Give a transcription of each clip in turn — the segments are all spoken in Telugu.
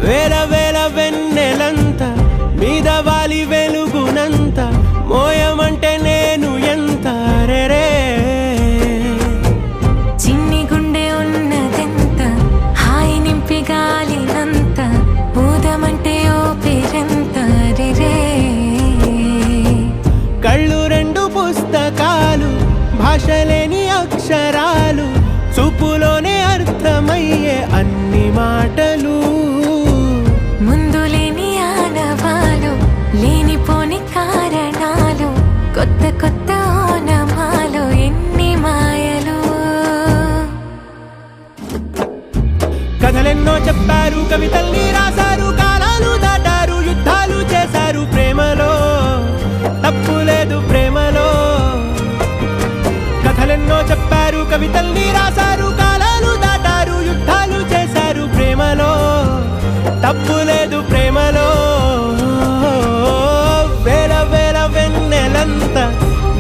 వేల వేల వెన్నెలంత మీద వాలి వెలుగునంత మోయమంటే నేను ఎంత రే చిన్ని గుండె ఉన్నదెంత హాయి నింపి గాలినంత ఊదమంటే ఓ పేరెంత రే కళ్ళు రెండు పుస్తకాలు భాషలేని అక్షరాలు చూపులోనే అర్థమయ్యే అన్ని మాటలు ముందు లేని ఆనవాలు లేనిపోని కారణాలు కొత్త కొత్త ఓనమాలు ఎన్ని మాయలు కథలెన్నో చెప్పారు కవితల్ని రాశారు కాలాలు దాటారు యుద్ధాలు చేశారు ప్రేమలో తప్పు లేదు ప్రేమలో కథలెన్నో చెప్పారు కవితల్ని రాశారు కాలాలు దాటారు యుద్ధాలు చేశారు ప్రేమలో తప్పు లేదు ప్రేమలో వేల వేల వెన్నెలంత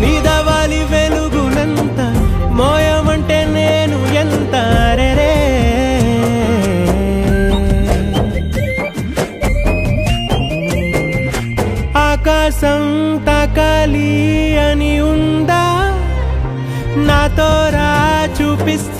మీద వాలి వెలుగునంత మోయమంటే నేను ఎంత రే ఆకాశం తాకాలి అని ఉందా నాతో రా చూపిస్తా